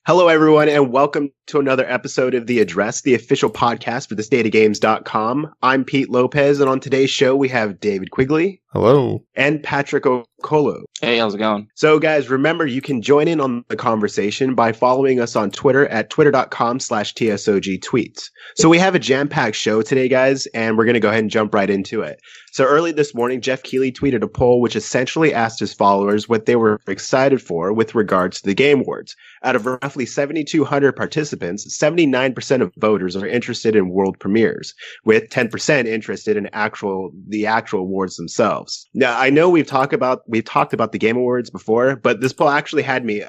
Hello, everyone, and welcome to another episode of The Address, the official podcast for thisdatagames.com. I'm Pete Lopez, and on today's show, we have David Quigley. Hello. And Patrick Okolo. Hey, how's it going? So, guys, remember, you can join in on the conversation by following us on Twitter at twitter.com/TSOG tweets. So we have a jam-packed show today, guys, and we're going to go ahead and jump right into it. So early this morning, Jeff Keighley tweeted a poll which essentially asked his followers what they were excited for with regards to the Game Awards. Out of roughly 7,200 participants, 79% of voters are interested in world premieres, with 10% interested in the actual awards themselves. Now, I know we've talked about the Game Awards before, but this poll actually had me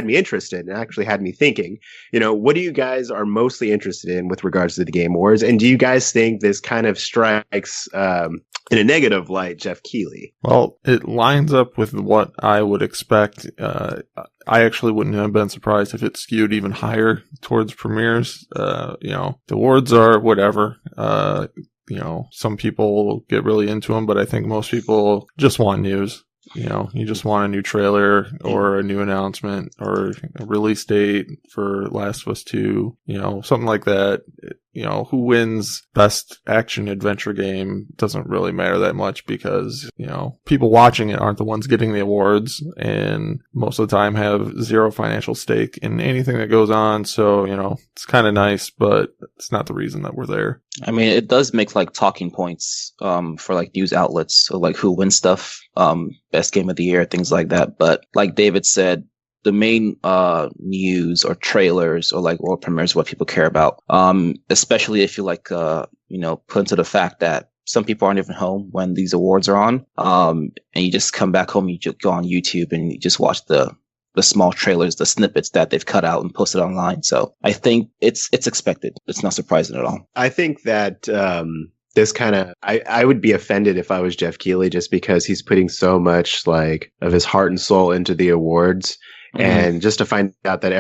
interested and actually had me thinking. What do you guys are mostly interested in with regards to the Game Awards, and do you guys think this kind of strikes in a negative light Jeff Keighley? Well, it lines up with what I would expect. I actually wouldn't have been surprised if it skewed even higher towards premieres. The awards are whatever. Some people get really into them, but I think most people just want news. You just want a new trailer or a new announcement or a release date for Last of Us 2, something like that. Who wins best action adventure game doesn't really matter that much because, people watching it aren't the ones getting the awards and most of the time have zero financial stake in anything that goes on. So, it's kind of nice, but it's not the reason that we're there. I mean, it does make talking points for news outlets, so who wins stuff, best game of the year, things like that. But like David said, the main news or trailers or world premieres what people care about, especially if you put into the fact that some people aren't even home when these awards are on, and you just come back home, you just go on YouTube and you just watch the small trailers, the snippets that they've cut out and posted online. So I think it's expected. It's not surprising at all. I think that this kind of, I would be offended if I was Jeff Keighley just because he's putting so much of his heart and soul into the awards. Mm-hmm. And just to find out that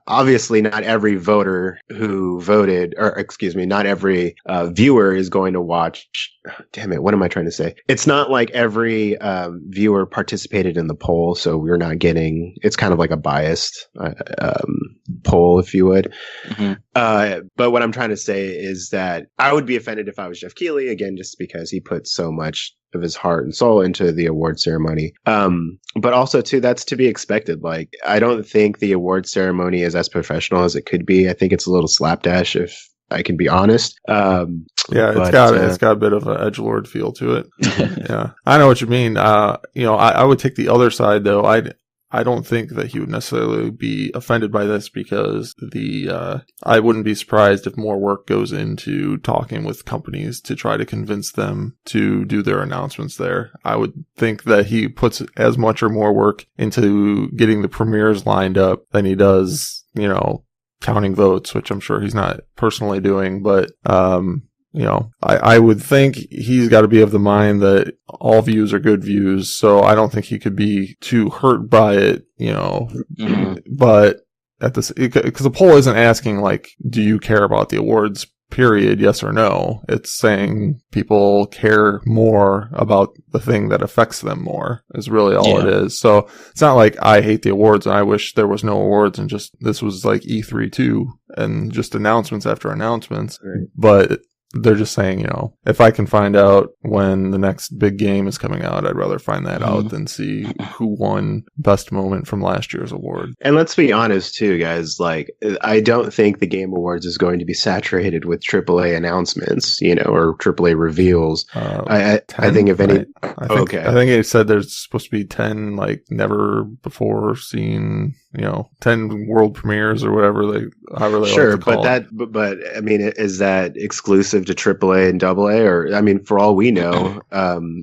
obviously not every voter who voted, not every viewer is going to watch. Damn it. What am I trying to say? It's not like every viewer participated in the poll. So we're not getting, it's kind of like a biased poll, if you would. Mm-hmm. But what I'm trying to say is that I would be offended if I was Jeff Keighley, again, just because he put so much of his heart and soul into the award ceremony. But also too, that's to be expected. I don't think the award ceremony is as professional as it could be. I think it's a little slapdash, if I can be honest. It's got a bit of an edgelord feel to it. Yeah, I know what you mean. I would take the other side though. I don't think that he would necessarily be offended by this because I wouldn't be surprised if more work goes into talking with companies to try to convince them to do their announcements there. I would think that he puts as much or more work into getting the premieres lined up than he does, counting votes, which I'm sure he's not personally doing, but I would think he's got to be of the mind that all views are good views. So I don't think he could be too hurt by it, mm-hmm. But because the poll isn't asking do you care about the awards, period, yes or no. It's saying people care more about the thing that affects them more is really all it is. So it's not like I hate the awards and I wish there was no awards and just this was like E3 too and just announcements after announcements. Right. But they're just saying, if I can find out when the next big game is coming out, I'd rather find that out than see who won best moment from last year's award. And let's be honest too, guys, I don't think the Game Awards is going to be saturated with AAA announcements, or AAA reveals. I think if any, I think it said there's supposed to be 10 never before seen, 10 world premieres or whatever however they sure, like to call but I mean, is that exclusive to AAA and AA? Or I mean, for all we know,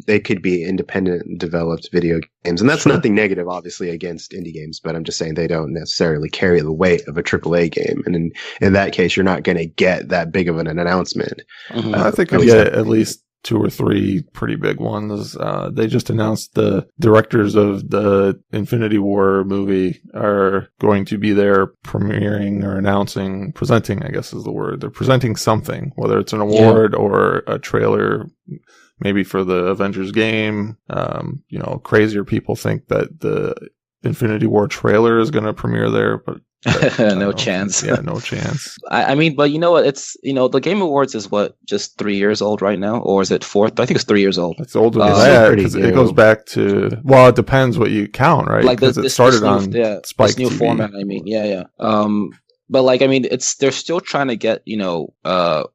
they could be independent developed video games, and that's nothing negative, obviously, against indie games. But I'm just saying they don't necessarily carry the weight of a AAA game, and in that case, you're not going to get that big of an announcement. Mm-hmm. I think we get at least 2 or 3 pretty big ones. They just announced the directors of the Infinity War movie are going to be there premiering or presenting, I guess is the word. They're presenting something, whether it's an award or a trailer, maybe for the Avengers game. Crazier people think that the Infinity War trailer is going to premiere there, but no chance. Yeah, no chance. I mean, but you know what? It's, the Game Awards is just 3 years old right now, or is it 4? I think it's 3 years old. It's older than that because it goes back to, well, it depends what you count, right? Like because it started on Spike this new TV. format. I mean, yeah. But like, I mean, they're still trying to get,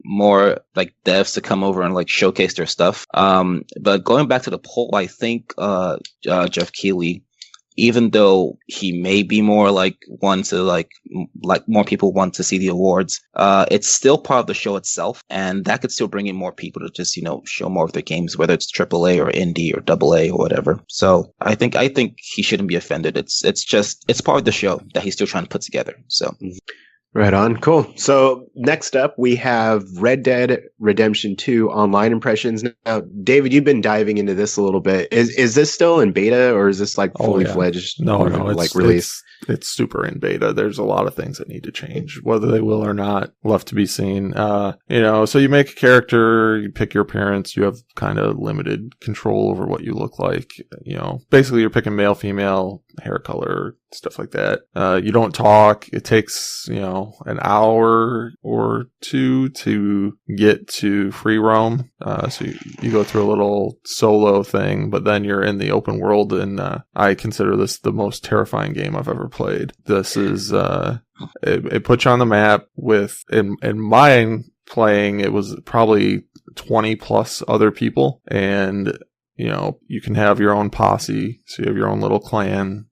more like devs to come over and like showcase their stuff. But going back to the poll, I think Jeff Keighley, even though he may be more like one to like more people want to see the awards, it's still part of the show itself, and that could still bring in more people to just show more of their games, whether it's AAA or indie or AA or whatever. So I think he shouldn't be offended. It's part of the show that he's still trying to put together. So. Right on. Cool. So next up, we have Red Dead Redemption 2 online impressions. Now, David, you've been diving into this a little bit. Is this still in beta, or is this like fully fledged? No, like release. It's super in beta. There's a lot of things that need to change, whether they will or not, left to be seen. So you make a character, you pick your appearance, you have kind of limited control over what you look like. Basically you're picking male, female, hair color, stuff like that. You don't talk. It takes, an hour or two to get to free roam. So you go through a little solo thing, but then you're in the open world, and I consider this the most terrifying game I've ever played. This is, it puts you on the map with, in mine playing, it was probably 20 plus other people, and, you can have your own posse, so you have your own little clan,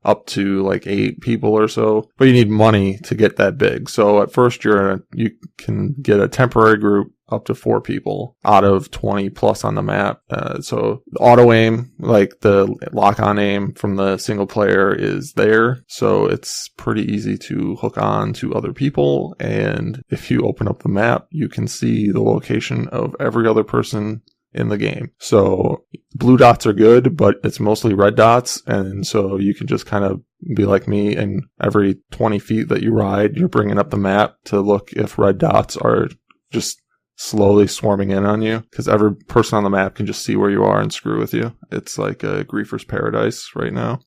up to like 8 people or so, but you need money to get that big. So at first you can get a temporary group up to 4 people out of 20 plus on the map. So the auto aim, like the lock on aim from the single player, is there. So it's pretty easy to hook on to other people. And if you open up the map, you can see the location of every other person in the game. So blue dots are good, but it's mostly red dots. And so you can just kind of be like me, and every 20 feet that you ride, you're bringing up the map to look if red dots are just slowly swarming in on you, because every person on the map can just see where you are and screw with you. It's like a griefer's paradise right now.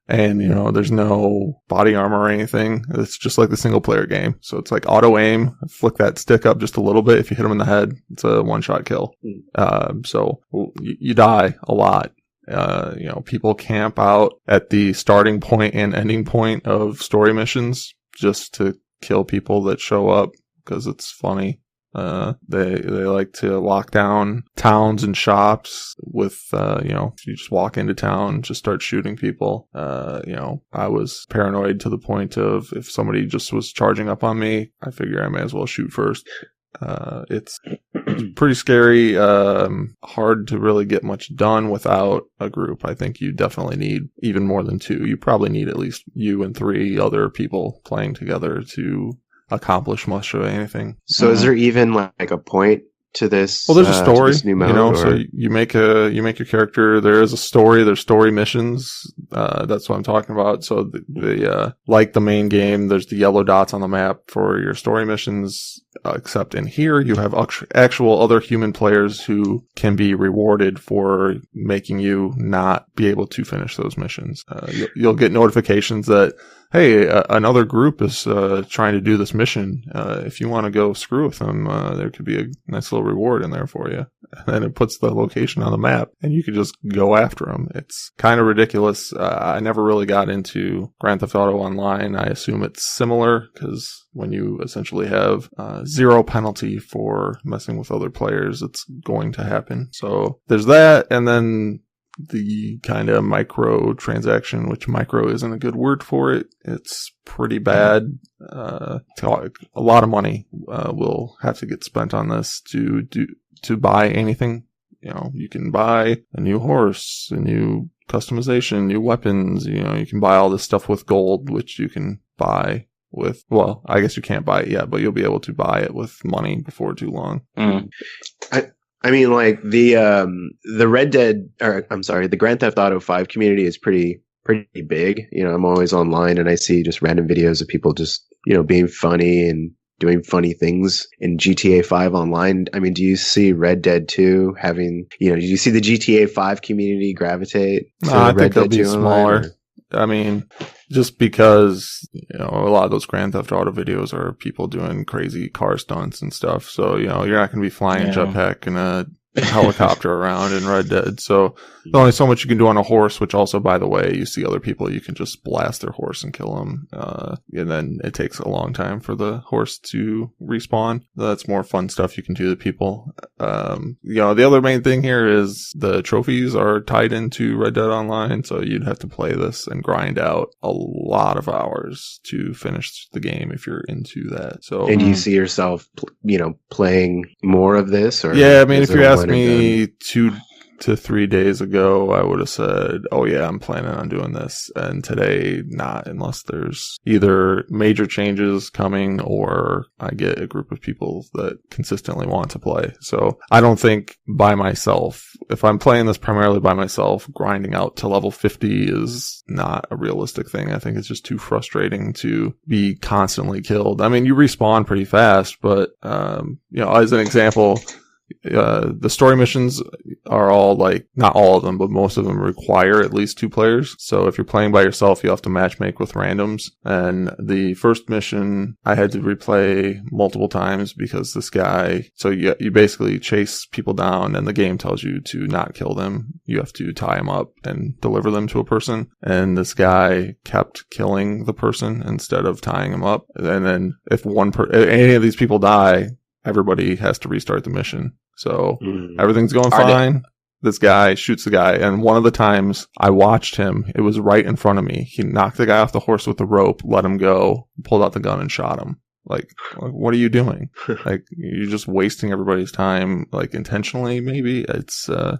And there's no body armor or anything. It's just like the single player game. So it's like auto aim, flick that stick up just a little bit. If you hit them in the head, it's a one-shot kill. So you die a lot. People camp out at the starting point and ending point of story missions just to kill people that show up, because it's funny. They like to lock down towns and shops with, you just walk into town, just start shooting people. I was paranoid to the point of, if somebody just was charging up on me, I figure I may as well shoot first. It's pretty scary, hard to really get much done without a group. I think you definitely need even more than 2. You probably need at least you and 3 other people playing together to accomplish much of anything. So is there even like a point to this? Well, there's a story, new mode, so you make your character. There is a story. There's story missions. That's what I'm talking about. So like the main game, there's the yellow dots on the map for your story missions. Except in here, you have actual other human players who can be rewarded for making you not be able to finish those missions. You'll get notifications that, hey, another group is trying to do this mission. If you want to go screw with them, there could be a nice little reward in there for you. And then it puts the location on the map, and you can just go after them. It's kind of ridiculous. I never really got into Grand Theft Auto Online. I assume it's similar, because when you essentially have 0 penalty for messing with other players, it's going to happen. So there's that, and then the kind of micro transaction, which micro isn't a good word for it. It's pretty bad. A lot of money will have to get spent on this to buy anything. You can buy a new horse, a new customization, new weapons. You can buy all this stuff with gold, which you can buy with, well, I guess you can't buy it yet, but you'll be able to buy it with money before too long. I mean, like the the Grand Theft Auto 5 community is pretty big. I'm always online and I see just random videos of people just, being funny and doing funny things in GTA 5 online. I mean, do you see Red Dead 2 having, do you see the GTA 5 community gravitate to I Red think they'll Dead be 2 smaller. online? I mean, just because, a lot of those Grand Theft Auto videos are people doing crazy car stunts and stuff. So, you're not going to be flying a jetpack and a helicopter around in Red Dead. So there's only so much you can do on a horse, which also, by the way, you see other people, you can just blast their horse and kill them. And then it takes a long time for the horse to respawn. That's more fun stuff you can do to people. The other main thing here is the trophies are tied into Red Dead Online. So you'd have to play this and grind out a lot of hours to finish the game if you're into that. So, and do you see yourself, playing more of this? Or yeah, I mean, if you asked me 2 to 3 days ago, I would have said, oh yeah, I'm planning on doing this. And today, not, unless there's either major changes coming or I get a group of people that consistently want to play. So I don't think by myself, if I'm playing this primarily by myself, grinding out to level 50 is not a realistic thing. I think it's just too frustrating to be constantly killed. I mean, you respawn pretty fast, but, as an example, the story missions are all not all of them, but most of them require at least 2 players. So if you're playing by yourself, you have to matchmake with randoms. And the first mission I had to replay multiple times because this guy, so you basically chase people down and the game tells you to not kill them. You have to tie them up and deliver them to a person. And this guy kept killing the person instead of tying him up. And then if any of these people die, everybody has to restart the mission. So everything's going fine. This guy shoots the guy. And one of the times I watched him, it was right in front of me. He knocked the guy off the horse with the rope, let him go, pulled out the gun and shot him. What are you doing? You're just wasting everybody's time, intentionally, maybe. It's, it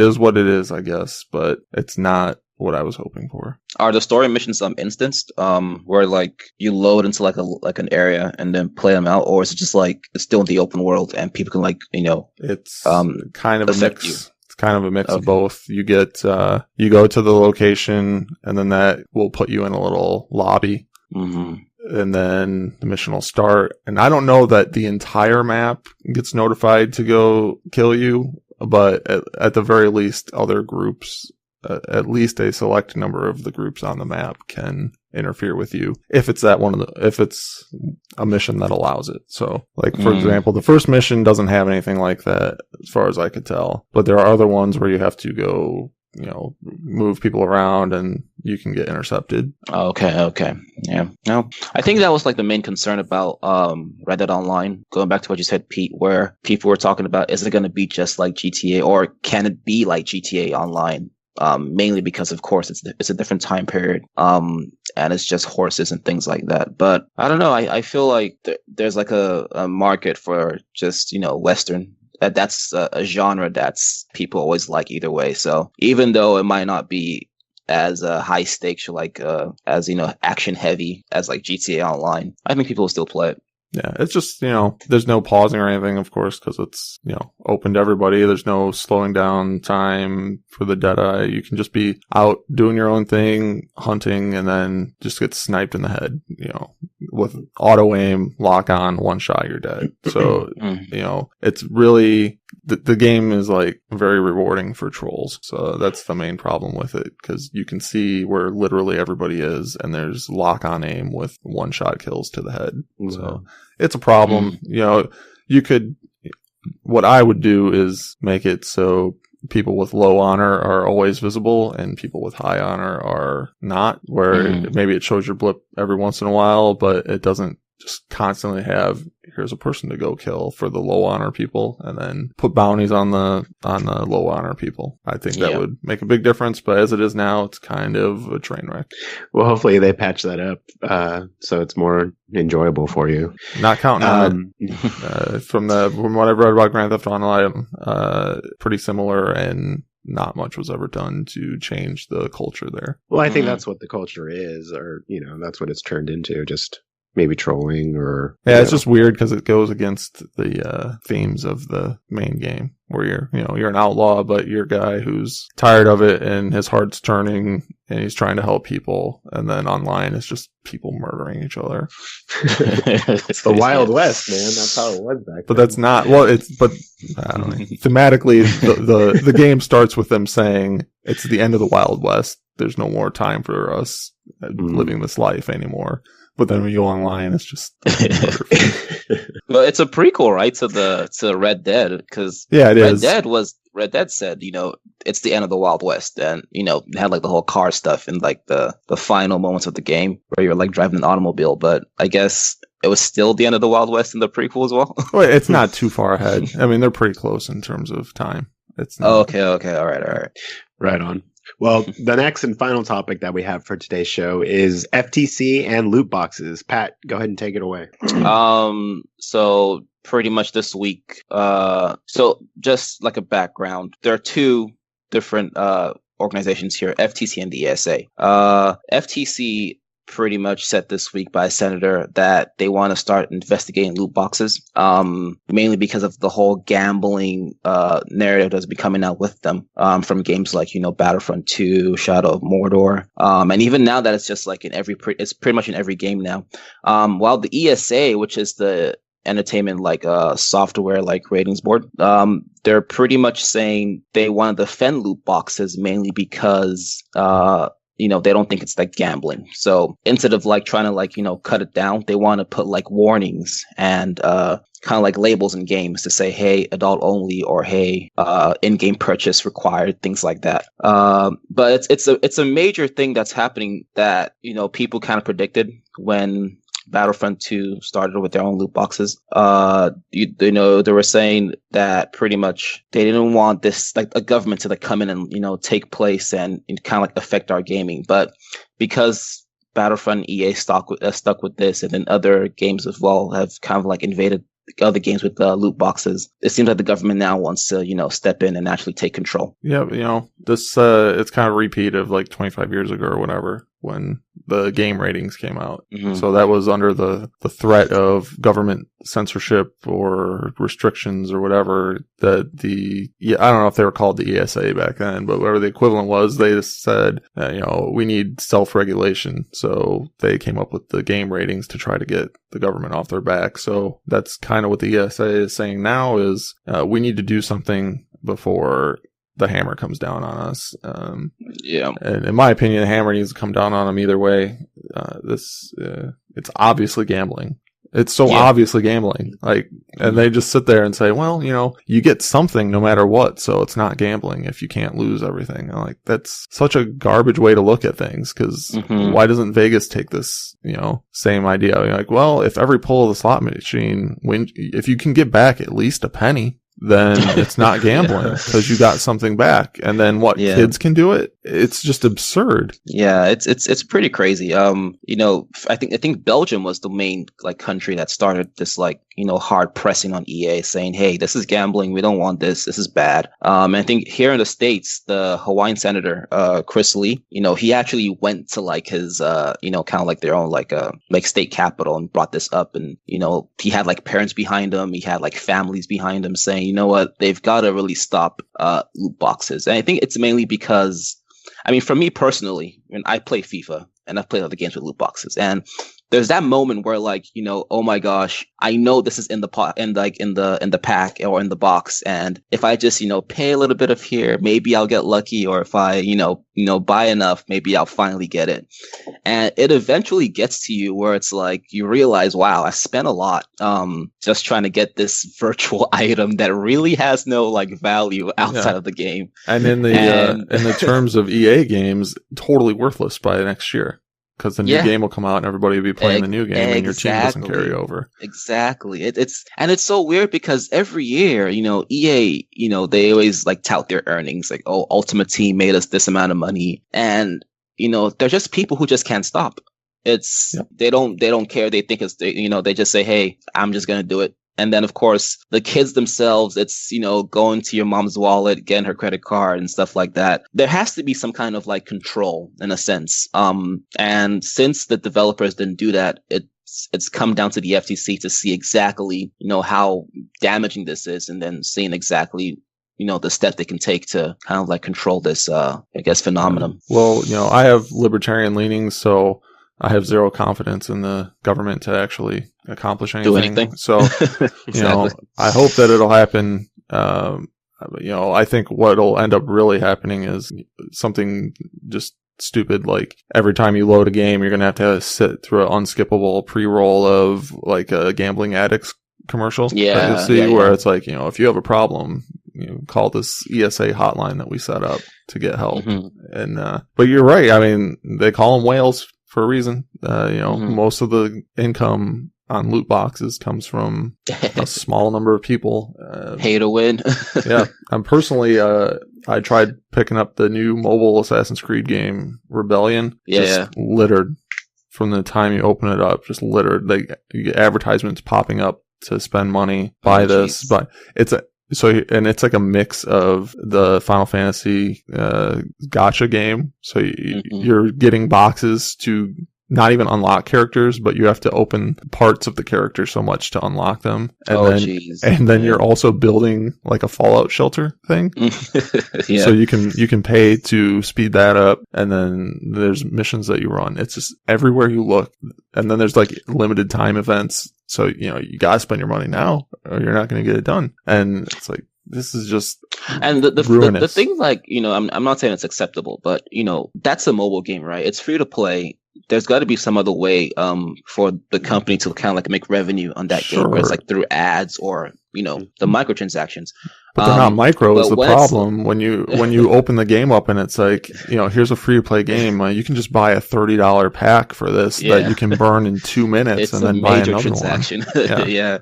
is what it is, I guess, but it's not what I was hoping for. Are the story missions instanced, where you load into an area and then play them out, or is it just it's still in the open world and people can it's kind of a mix. You? It's kind of a mix of both. You get you go to the location and then that will put you in a little lobby. Mm-hmm. And then the mission will start. And I don't know that the entire map gets notified to go kill you, but at the very least, other groups, at least a select number of the groups on the map can interfere with you if it's if it's a mission that allows it. So, for example, the first mission doesn't have anything like that as far as I could tell, but there are other ones where you have to go, move people around and you can get intercepted. Okay. Yeah. No, I think that was the main concern about Red Dead Online. Going back to what you said, Pete, where people were talking about, is it going to be just like GTA or can it be like GTA Online? Mainly because, of course, it's a different time period, and it's just horses and things like that. But I don't know. I feel like there's a market for just Western. That's a genre that's people always like either way. So even though it might not be as high stakes or as action heavy as GTA Online, I think people will still play it. Yeah, it's just, there's no pausing or anything, of course, because it's, open to everybody. There's no slowing down time for the Deadeye. You can just be out doing your own thing, hunting, and then just get sniped in the head, with auto aim, lock on, one shot, you're dead. So, it's really, the game is very rewarding for trolls. So that's the main problem with it, because you can see where literally everybody is, and there's lock on aim with one shot kills to the head. Mm-hmm. So it's a problem. What I would do is make it so people with low honor are always visible and people with high honor are not, where maybe it shows your blip every once in a while, but it doesn't just constantly have, here's a person to go kill for the low honor people, and then put bounties on the low honor people. I think that would make a big difference, but as it is now, it's kind of a train wreck. Well, hopefully they patch that up so it's more enjoyable for you. Not counting on it. From what I've read about Grand Theft Online, pretty similar, and not much was ever done to change the culture there. Well, I think that's what the culture is, or that's what it's turned into, just maybe trolling or it's just weird because it goes against the themes of the main game, where you're an outlaw, but you're a guy who's tired of it and his heart's turning and he's trying to help people, and then online it's just people murdering each other. It's the Wild West, man. That's how it was back then. But that's not I don't know. Thematically, the game starts with them saying it's the end of the Wild West. There's no more time for us living this life anymore. But then when you go online, it's just well, it's a prequel, right, to Red Dead, because Red Dead said, it's the end of the Wild West, and it had like the whole car stuff and like the final moments of the game where you're like driving an automobile. But I guess it was still the end of the Wild West in the prequel as well. Well, it's not too far ahead. I mean, they're pretty close in terms of time. It's not... okay, all right, right on. Well, the next and final topic that we have for today's show is FTC and loot boxes. Pat, go ahead and take it away. So pretty much this week, so just like a background, there are two different organizations here, FTC and the ESA. FTC pretty much said this week by a senator that they want to start investigating loot boxes, mainly because of the whole gambling narrative that's been coming out with them, from games like Battlefront 2, Shadow of Mordor, and even now that it's just like it's pretty much in every game now. While the ESA, which is the entertainment software ratings board, they're pretty much saying they want to defend loot boxes mainly because they don't think it's like gambling. So instead of trying to cut it down, they want to put warnings and kind of like labels in games to say, hey, adult only, or hey, in-game purchase required, things like that. But it's a major thing that's happening that people kind of predicted when Battlefront 2 started with their own loot boxes. They were saying that pretty much they didn't want this a government to come in and take place and kind of affect our gaming. But because Battlefront EA stuck with this, and then other games as well have kind of invaded other games with loot boxes, it seems like the government now wants to step in and actually take control. Yeah, this it's kind of a repeat of 25 years ago or whatever, when the game ratings came out. Mm-hmm. So that was under the threat of government censorship or restrictions or whatever, that I don't know if they were called the ESA back then, but whatever the equivalent was, they just said, we need self-regulation. So they came up with the game ratings to try to get the government off their back. So that's kind of what the ESA is saying now is we need to do something before the hammer comes down on us. Yeah. And in my opinion, the hammer needs to come down on them either way. It's obviously gambling. It's so obviously gambling. And they just sit there and say, well, you get something no matter what, so it's not gambling if you can't lose everything. That's such a garbage way to look at things, because why doesn't Vegas take this, same idea? Well, if every pull of the slot machine, if you can get back at least a penny, then it's not gambling because you got something back. And then kids can do it? It's just absurd. Yeah, it's pretty crazy. I think Belgium was the main country that started this hard pressing on EA, saying, hey, this is gambling, we don't want this is bad. And I think here in the States, the Hawaiian senator Chris Lee, he actually went to his kind of their own state capital and brought this up, and he had parents behind him, he had families behind him saying, you know what, they've got to really stop loot boxes. And I think it's mainly because, for me personally, when I play FIFA and I've played other games with loot boxes, and there's that moment where oh my gosh, I know this is in the pot and in the pack or in the box, and if I just pay a little bit of here, maybe I'll get lucky, or if I buy enough, maybe I'll finally get it. And it eventually gets to you where it's you realize, wow, I spent a lot just trying to get this virtual item that really has no value outside of the game. And in the terms of EA games, totally worthless by next year. Because the new game will come out and everybody will be playing the new game, and your team doesn't carry over. Exactly. It's so weird because every year, EA, they always tout their earnings, Ultimate Team made us this amount of money, and they're just people who just can't stop. They don't care. They think they just say, hey, I'm just gonna do it. And then, of course, the kids themselves, it's, going to your mom's wallet, getting her credit card and stuff like that. There has to be some kind of control in a sense. And since the developers didn't do that, it it's come down to the FTC to see exactly, how damaging this is, and then seeing exactly, the step they can take to kind of like control this, phenomenon. Well, I have libertarian leanings, so I have zero confidence in the government to actually accomplish anything. Do anything. So, Exactly. I hope that it'll happen. I think what'll end up really happening is something just stupid, like every time you load a game, you're going to have sit through an unskippable pre-roll of like a Gambling Addicts commercial. Yeah. You'll see where it's like, if you have a problem, call this ESA hotline that we set up to get help. And, but you're right. I mean, they call them whales for a reason. Most of the income on loot boxes comes from a small number of people. Pay to win. Yeah. I'm personally, I tried picking up the new mobile Assassin's Creed game, Rebellion. Yeah. Just littered from the time you open it up, just littered. You get advertisements popping up to spend money, buy this, geez. but it's like a mix of the Final Fantasy gacha game. So you're getting boxes to not even unlock characters, but you have to open parts of the character so much to unlock them. And then you're also building like a Fallout shelter thing. Yeah. So you can pay to speed that up, and then there's missions that you run. It's just everywhere you look. And then there's like limited time events. So, you gotta spend your money now or you're not going to get it done. And it's like, this is just and the thing, like, I'm not saying it's acceptable, but that's a mobile game, right? It's free to play. There's got to be some other way for the company to kind of like make revenue on that game, where it's like through ads or the microtransactions. But they're not micro is the problem. When you open the game up and it's like, here's a free to play game, you can just buy a $30 pack for this that you can burn in 2 minutes it's and then buy another transaction. One. Yeah.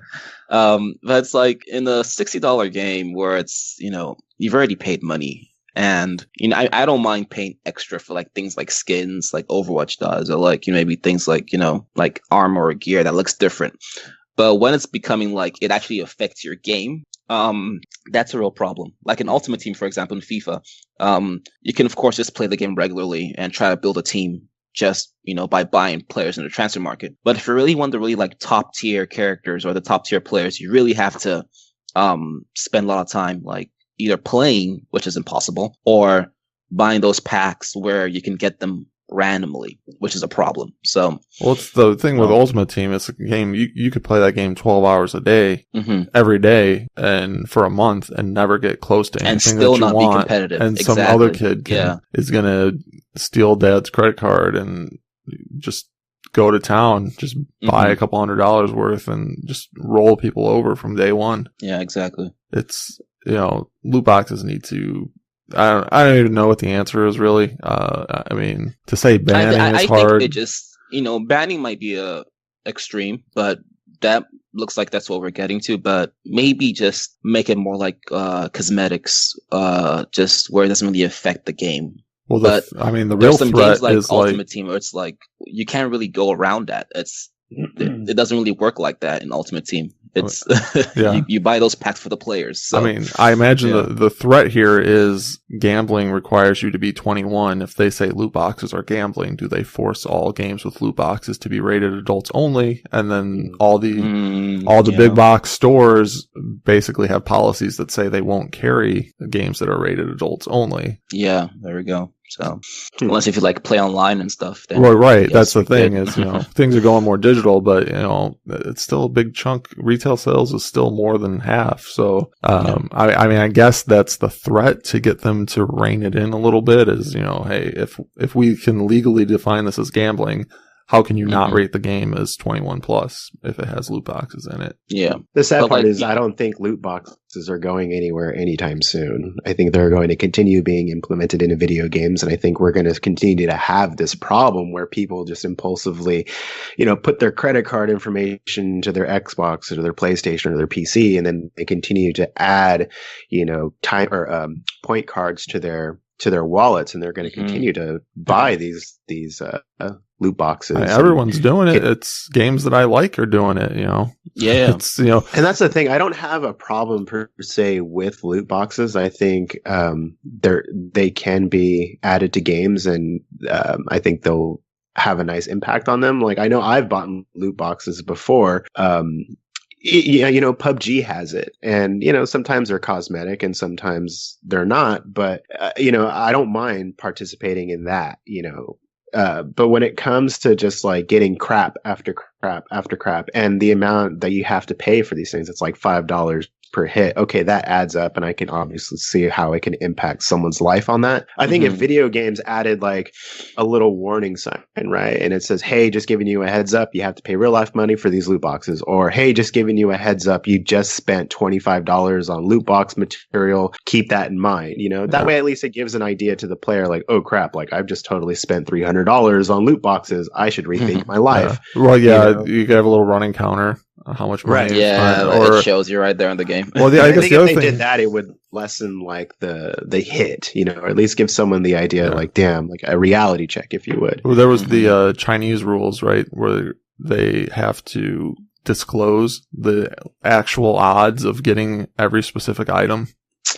But it's like in a $60 game where it's, you've already paid money. And, I don't mind paying extra for like things like skins, like Overwatch does, or like, maybe things like, like armor or gear that looks different. But when it's becoming like it actually affects your game, that's a real problem. Like in Ultimate Team, for example, in FIFA, you can of course just play the game regularly and try to build a team just, by buying players in the transfer market. But if you really want the really like top tier characters or the top tier players, you really have to, spend a lot of time like either playing, which is impossible, or buying those packs where you can get them randomly, which is a problem. So, well, it's the thing with Ultimate Team. It's a game you could play that game 12 hours a day, every day, and for a month, and never get close to anything and still that you not want. Be competitive. And exactly. some other kid is gonna steal dad's credit card and just go to town, just buy a couple $100 worth, and just roll people over from day one. Yeah, exactly. It's loot boxes need to. I don't even know what the answer is really. I mean, to say banning is hard. I think it just, banning might be a extreme, but that looks like that's what we're getting to. But maybe just make it more like cosmetics, just where it doesn't really affect the game. Well, the real some threat games like is Ultimate Team where it's like you can't really go around that. It doesn't really work like that in Ultimate Team. It's you buy those packs for the players. So. I mean, I imagine the threat here is gambling requires you to be 21. If they say loot boxes are gambling, do they force all games with loot boxes to be rated adults only? And then all the big box stores basically have policies that say they won't carry games that are rated adults only. Yeah, there we go. So unless if you like play online and stuff, then right. That's the thing is, things are going more digital, but it's still a big chunk. Retail sales is still more than half. So, I mean, I guess that's the threat to get them to rein it in a little bit is, hey, if we can legally define this as gambling, how can you not rate the game as 21 plus if it has loot boxes in it? Yeah. The sad part is I don't think loot boxes are going anywhere anytime soon. I think they're going to continue being implemented into video games. And I think we're going to continue to have this problem where people just impulsively, put their credit card information to their Xbox or their PlayStation or their PC. And then they continue to add, time or point cards to their wallets, and they're going to continue to buy these loot boxes. Everyone's doing it. It's games that I like are doing it, Yeah. It's, and that's the thing. I don't have a problem per se with loot boxes. I think they can be added to games, and I think they'll have a nice impact on them. Like I know I've bought loot boxes before. Yeah, PUBG has it, and sometimes they're cosmetic and sometimes they're not. But I don't mind participating in that. But when it comes to just like getting crap after crap after crap, and the amount that you have to pay for these things, it's like $5 per hit. Okay, that adds up, and I can obviously see how it can impact someone's life on that. I think if video games added like a little warning sign, right, and it says, "Hey, just giving you a heads up, you have to pay real life money for these loot boxes," or "Hey, just giving you a heads up, you just spent $25 on loot box material. Keep that in mind." That way at least it gives an idea to the player, like, "Oh crap, like I've just totally spent $300 on loot boxes. I should rethink my life." Well, you could have a little running counter. How much money? Right. Yeah, or it shows you right there in the game. Well, I guess think if they did that, it would lessen like the hit, or at least give someone the idea, like, damn, like a reality check, if you would. Well, there was the Chinese rules, right, where they have to disclose the actual odds of getting every specific item.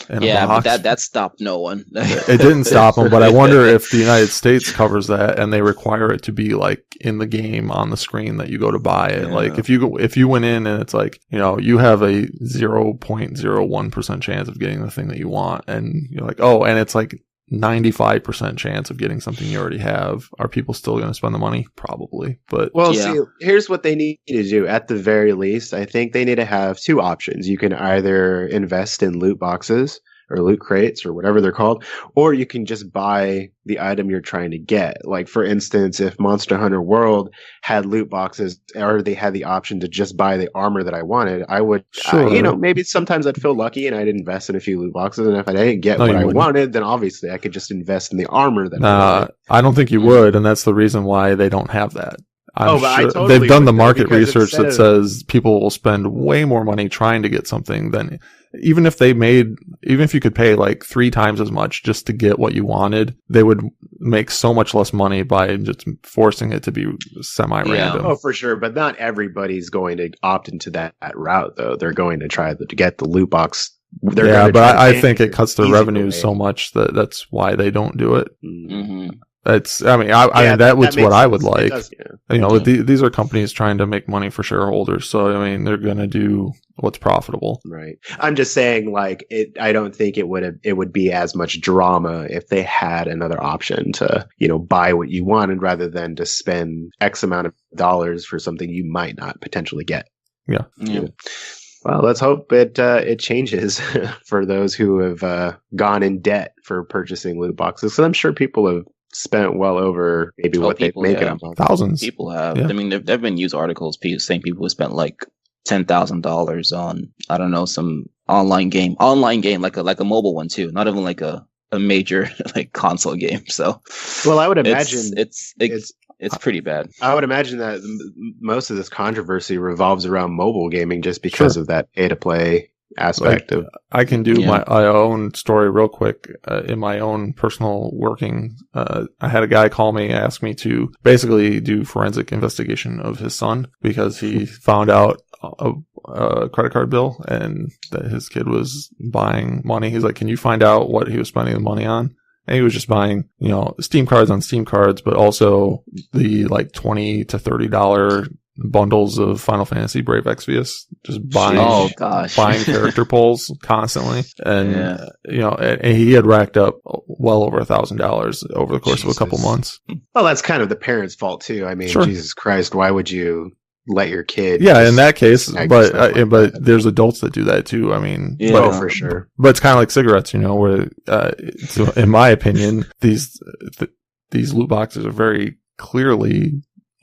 Yeah, but that stopped no one. It didn't stop them, but I wonder if the United States covers that and they require it to be like in the game on the screen that you go to buy it. Yeah. Like if you went in and it's like, you have a 0.01% chance of getting the thing that you want, and you're like, oh, and it's like 95% chance of getting something you already have. Are people still going to spend the money? Probably. But see, here's what they need to do. At the very least, I think they need to have two options. You can either invest in loot boxes or loot crates or whatever they're called, or you can just buy the item you're trying to get. Like, for instance, if Monster Hunter World had loot boxes, or they had the option to just buy the armor that I wanted, I would, maybe sometimes I'd feel lucky and I'd invest in a few loot boxes. And if I didn't get what I wanted, then obviously I could just invest in the armor that I wanted. I don't think you would. And that's the reason why they don't have that. But I totally they've done the market research that says people will spend way more money trying to get something than even if you could pay like 3 times as much just to get what you wanted, they would make so much less money by just forcing it to be semi-random. Yeah. Oh, for sure. But not everybody's going to opt into that route, though. They're going to try to get the loot box. But I think it cuts their revenues so much that's why they don't do it. Mm-hmm. It's. I mean, that was what I would like. Does, these are companies trying to make money for shareholders, so I mean, they're going to do what's profitable. Right. I'm just saying, like, I don't think it would be as much drama if they had another option to, buy what you wanted rather than to spend X amount of dollars for something you might not potentially get. Yeah. Well, let's hope it changes for those who have gone in debt for purchasing loot boxes. So I'm sure people have spent well over maybe what they make it on. Thousands. People have. Yeah. I mean, there've been news articles saying people have spent like $10,000 on, I don't know, some online game, like a mobile one too, not even like a major like console game. So, well, I would imagine it's pretty bad. I would imagine that most of this controversy revolves around mobile gaming just because of that pay to play aspect of. I can do my own story real quick. In my own personal working, I had a guy call me, ask me to basically do forensic investigation of his son because he found out a credit card bill and that his kid was buying money. He's like, can you find out what he was spending the money on? And he was just buying, Steam cards on Steam cards, but also the like $20 to $30 bundles of Final Fantasy Brave Exvius, just buying character pulls constantly. And, and he had racked up well over $1,000 over the course of a couple months. Well, that's kind of the parents' fault too. I mean, Jesus Christ, why would you let your kid? Yeah, in that case, but there's adults that do that too. I mean, for sure. But it's kind of like cigarettes, where, so in my opinion, these loot boxes are very clearly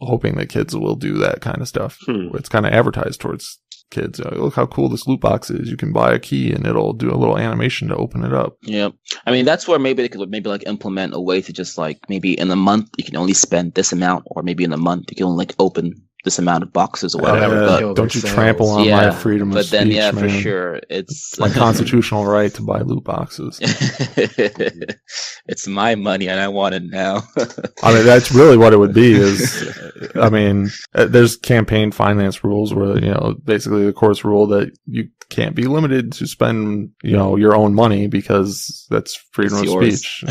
hoping that kids will do that kind of stuff. It's kind of advertised towards kids. Look how cool this loot box is. You can buy a key and it'll do a little animation to open it up. Yeah. I mean, that's where maybe they could like implement a way to just like maybe in a month you can only spend this amount, or maybe in a month you can only like open this amount of boxes or whatever. Don't you trample on my freedom of speech, man. for sure. It's my constitutional right to buy loot boxes. It's my money and I want it now. I mean, that's really what it would be is, I mean, there's campaign finance rules where, basically the courts rule that you can't be limited to spend, your own money because that's freedom of speech,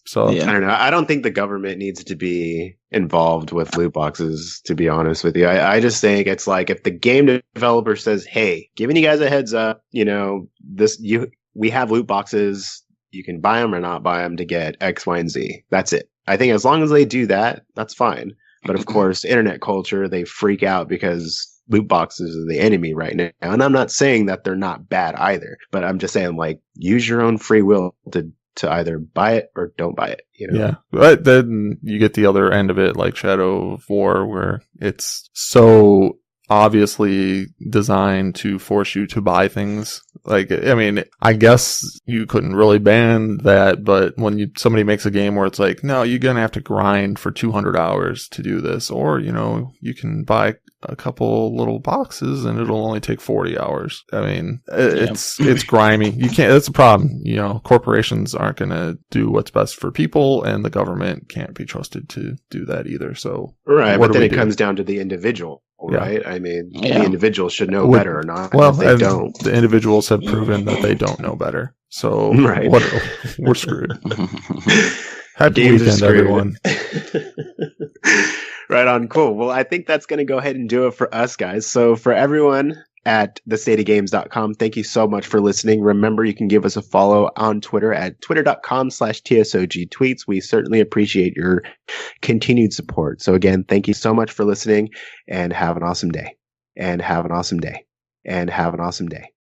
so. Yeah. I don't know. I don't think the government needs to be involved with loot boxes, to be honest with you. I just think it's like if the game developer says, hey, giving you guys a heads up, we have loot boxes, you can buy them or not buy them to get X, Y, and Z. That's it. I think as long as they do that, that's fine. But of course, internet culture, they freak out because loot boxes are the enemy right now. And I'm not saying that they're not bad either, but I'm just saying, like, use your own free will to either buy it or don't buy it. Yeah. But then you get the other end of it, like Shadow of War, where it's so obviously designed to force you to buy things. Like, I mean, I guess you couldn't really ban that, but when somebody makes a game where it's like, no, you're going to have to grind for 200 hours to do this, or, you can buy a couple little boxes and it'll only take 40 hours. I mean, it's grimy. You can't, that's a problem. Corporations aren't going to do what's best for people, and the government can't be trusted to do that either. So, right. But then it comes down to the individual. Right? I mean, the individuals should know better or not. Well, they don't. The individuals have proven that they don't know better. So we're screwed. Happy Games weekend, everyone. Right on. Cool. Well, I think that's going to go ahead and do it for us, guys. So for everyone at thestateofgames.com, thank you so much for listening. Remember, you can give us a follow on Twitter at twitter.com/TSOG tweets. We certainly appreciate your continued support. So again, thank you so much for listening, and have an awesome day. And have an awesome day. And have an awesome day.